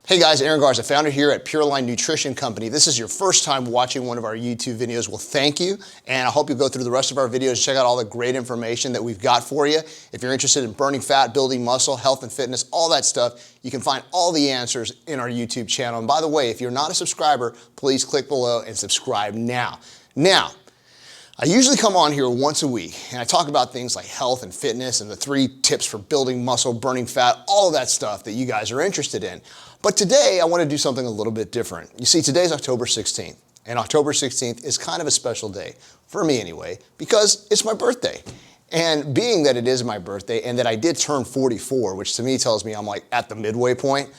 Hey guys, Aaron Garza, founder here at Pureline Nutrition Company. This is your first time watching one of our YouTube videos. Well, thank you, and I hope you'll go through the rest of our videos, check out all the great information that we've got for you. If you're interested in burning fat, building muscle, health and fitness, all that stuff, you can find all the answers in our YouTube channel. And by the way, if you're not a subscriber, please click below and subscribe now. Now, I usually come on here once a week and I talk about things like health and fitness and the 3 tips for building muscle, burning fat, all of that stuff that you guys are interested in. But today I want to do something a little bit different. You see, today's October 16th, and October 16th is kind of a special day, for me anyway, because it's my birthday. And being that it is my birthday and that I did turn 44, which to me tells me I'm like at the midway point,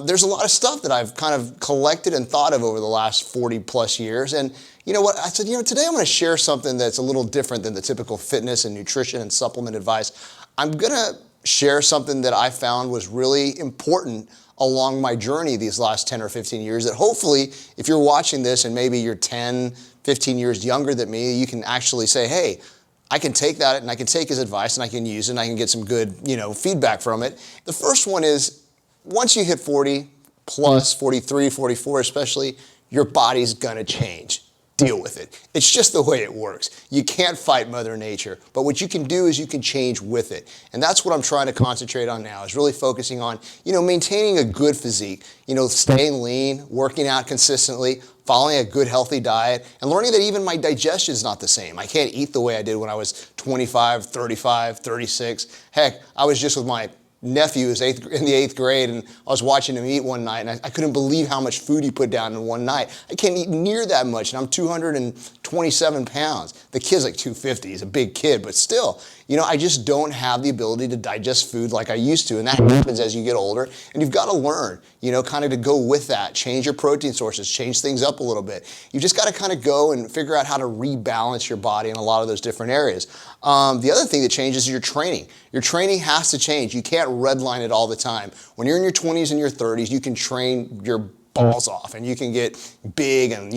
there's a lot of stuff that I've kind of collected and thought of over the last 40 plus years. And you know what, I said, today I'm going to share something that's a little different than the typical fitness and nutrition and supplement advice. I'm going to share something that I found was really important along my journey these last 10 or 15 years that hopefully, if you're watching this and maybe you're 10, 15 years younger than me, you can actually say, hey, I can take that and I can take his advice and I can use it and I can get some good, feedback from it. The first one is, once you hit 40 plus, 43, 44 especially, your body's gonna change. Deal with it. It's just the way it works. You can't fight Mother Nature, but what you can do is you can change with it. And that's what I'm trying to concentrate on now, is really focusing on, maintaining a good physique, staying lean, working out consistently, following a good healthy diet, and learning that even my digestion is not the same. I can't eat the way I did when I was 25, 35, 36. Heck, I was just with my nephew who's in the 8th grade, and I was watching him eat one night, and I couldn't believe how much food he put down in one night. I can't eat near that much, and I'm 227 pounds. The kid's like 250. He's a big kid, but still, I just don't have the ability to digest food like I used to, and that happens as you get older, and you've got to learn, kind of to go with that. Change your protein sources, change things up a little bit. You've just got to kind of go and figure out how to rebalance your body in a lot of those different areas. The other thing that changes is your training. Your training has to change. You can't redline it all the time. When you're in your 20s and your 30s, you can train your balls off and you can get big and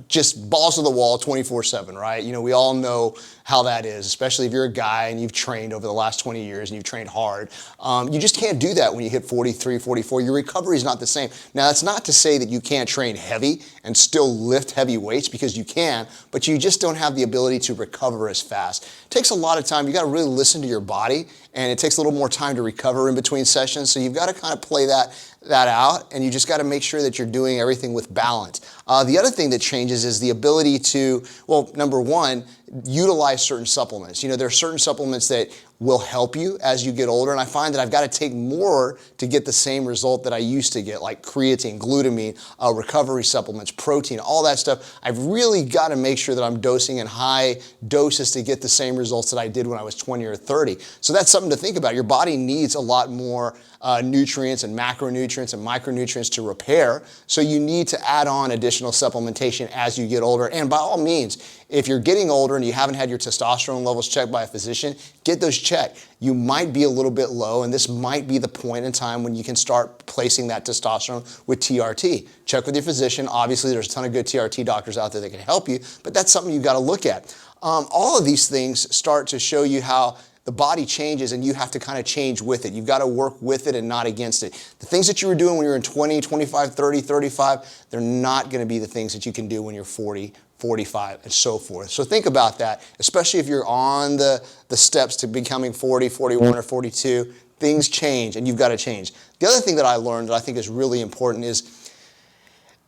just balls to the wall 24/7, right? We all know how that is, especially if you're a guy and you've trained over the last 20 years and you've trained hard. You just can't do that when you hit 43, 44. Your recovery is not the same. Now, that's not to say that you can't train heavy and still lift heavy weights, because you can, but you just don't have the ability to recover as fast. It takes a lot of time. You got to really listen to your body, and it takes a little more time to recover in between sessions. So you've got to kind of play that out, and you just got to make sure that you're doing everything with balance. The other thing that changes is the ability to, well, number one, utilize certain supplements. There are certain supplements that will help you as you get older, and I find that I've got to take more to get the same result that I used to get, like creatine, glutamine, recovery supplements, protein, all that stuff. I've really got to make sure that I'm dosing in high doses to get the same results that I did when I was 20 or 30. So that's something to think about. Your body needs a lot more nutrients and macronutrients and micronutrients to repair, so you need to add on additional supplementation as you get older. And by all means, if you're getting older and you haven't had your testosterone levels checked by a physician, get those checked. You might be a little bit low, and this might be the point in time when you can start placing that testosterone with TRT. Check with your physician. Obviously, there's a ton of good TRT doctors out there that can help you, but that's something you've got to look at. All of these things start to show you how the body changes, and you have to kind of change with it. You've got to work with it and not against it. The things that you were doing when you were in 20, 25, 30, 35, they're not going to be the things that you can do when you're 40, 45, and so forth. So think about that, especially if you're on the steps to becoming 40, 41, or 42. Things change, and you've got to change. The other thing that I learned that I think is really important is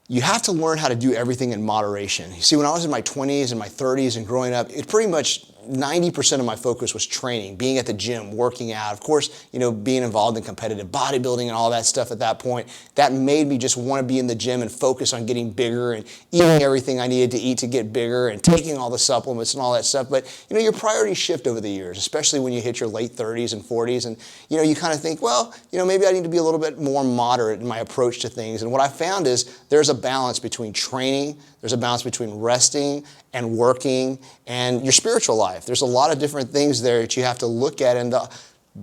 you have to learn how to do everything in moderation. You see, when I was in my 20s and my 30s and growing up, it pretty much 90% of my focus was training, being at the gym, working out. Of course, being involved in competitive bodybuilding and all that stuff at that point, that made me just want to be in the gym and focus on getting bigger and eating everything I needed to eat to get bigger and taking all the supplements and all that stuff. But, your priorities shift over the years, especially when you hit your late 30s and 40s. And, you kind of think, well, maybe I need to be a little bit more moderate in my approach to things. And what I found is there's a balance between training, there's a balance between resting and working and your spiritual life. There's a lot of different things there that you have to look at, and the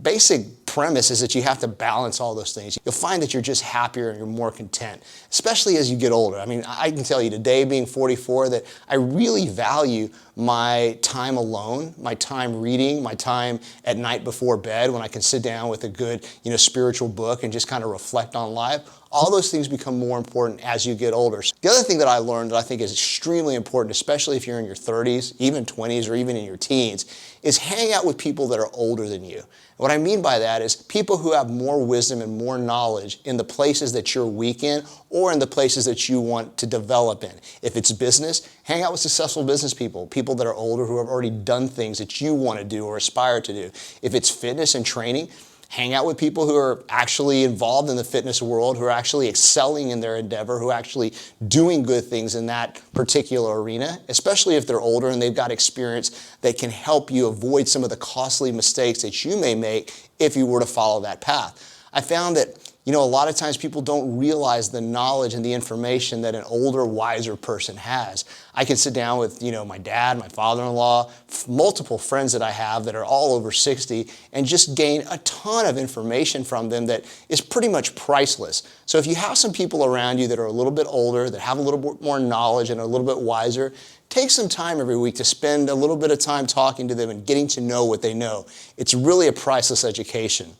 basic premise is that you have to balance all those things. You'll find that you're just happier and you're more content, especially as you get older. I mean, I can tell you today, being 44, that I really value my time alone, my time reading, my time at night before bed when I can sit down with a good, spiritual book and just kind of reflect on life. All those things become more important as you get older. The other thing that I learned that I think is extremely important, especially if you're in your 30s, even 20s, or even in your teens, is hang out with people that are older than you. What I mean by that is people who have more wisdom and more knowledge in the places that you're weak in or in the places that you want to develop in. If it's business, hang out with successful business people, people that are older who have already done things that you want to do or aspire to do. If it's fitness and training, hang out with people who are actually involved in the fitness world, who are actually excelling in their endeavor, who are actually doing good things in that particular arena, especially if they're older and they've got experience that can help you avoid some of the costly mistakes that you may make if you were to follow that path. I found that a lot of times people don't realize the knowledge and the information that an older, wiser person has. I can sit down with, my dad, my father-in-law, multiple friends that I have that are all over 60 and just gain a ton of information from them that is pretty much priceless. So if you have some people around you that are a little bit older, that have a little bit more knowledge and are a little bit wiser, take some time every week to spend a little bit of time talking to them and getting to know what they know. It's really a priceless education.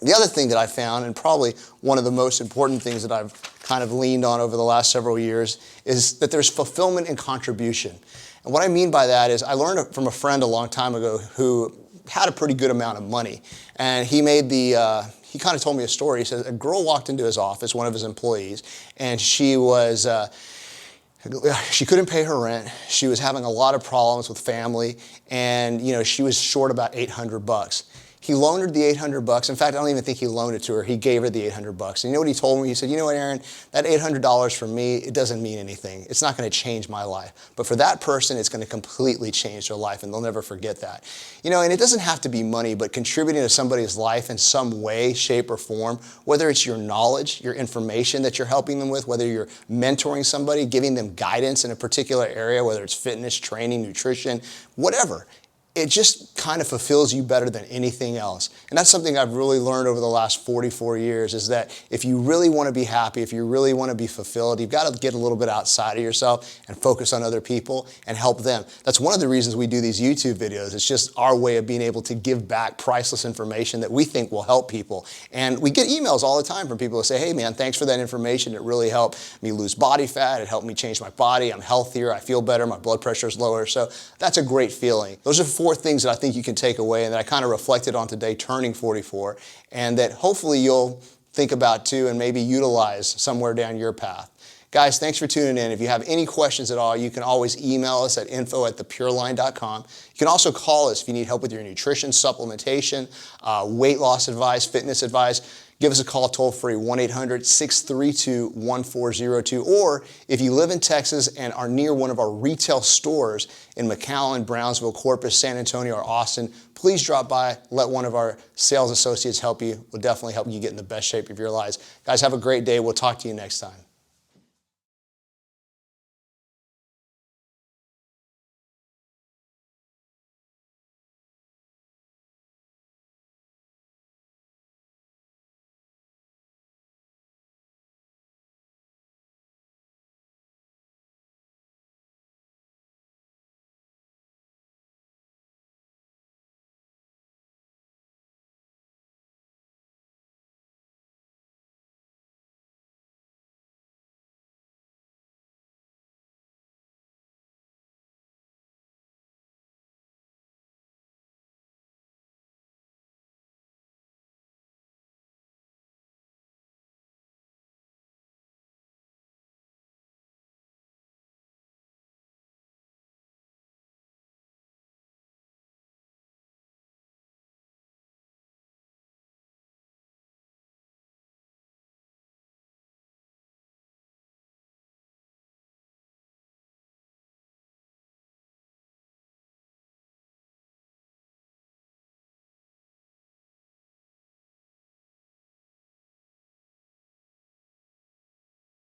The other thing that I found, and probably one of the most important things that I've kind of leaned on over the last several years, is that there's fulfillment and contribution. And what I mean by that is I learned from a friend a long time ago who had a pretty good amount of money. And he kind of told me a story. He said a girl walked into his office, one of his employees, and she couldn't pay her rent. She was having a lot of problems with family, and she was short about $800. He loaned her the $800. In fact, I don't even think he loaned it to her. He gave her the $800. And you know what he told me? He said, you know what, Aaron, that $800 for me, it doesn't mean anything. It's not going to change my life. But for that person, it's going to completely change their life, and they'll never forget that. And it doesn't have to be money, but contributing to somebody's life in some way, shape, or form, whether it's your knowledge, your information that you're helping them with, whether you're mentoring somebody, giving them guidance in a particular area, whether it's fitness, training, nutrition, whatever. It just kind of fulfills you better than anything else. And that's something I've really learned over the last 44 years is that if you really want to be happy, if you really want to be fulfilled, you've got to get a little bit outside of yourself and focus on other people and help them. That's one of the reasons we do these YouTube videos. It's just our way of being able to give back priceless information that we think will help people. And we get emails all the time from people who say, hey man, thanks for that information. It really helped me lose body fat. It helped me change my body. I'm healthier. I feel better. My blood pressure is lower. So that's a great feeling. Those are 4 things that I think you can take away and that I kind of reflected on today turning 44 and that hopefully you'll think about too and maybe utilize somewhere down your path. Guys, thanks for tuning in. If you have any questions at all, you can always email us at info@thepureline.com. You can also call us if you need help with your nutrition, supplementation, weight loss advice, fitness advice. Give us a call toll free, 1-800-632-1402. Or if you live in Texas and are near one of our retail stores in McAllen, Brownsville, Corpus, San Antonio, or Austin, please drop by. Let one of our sales associates help you. We'll definitely help you get in the best shape of your lives. Guys, have a great day. We'll talk to you next time.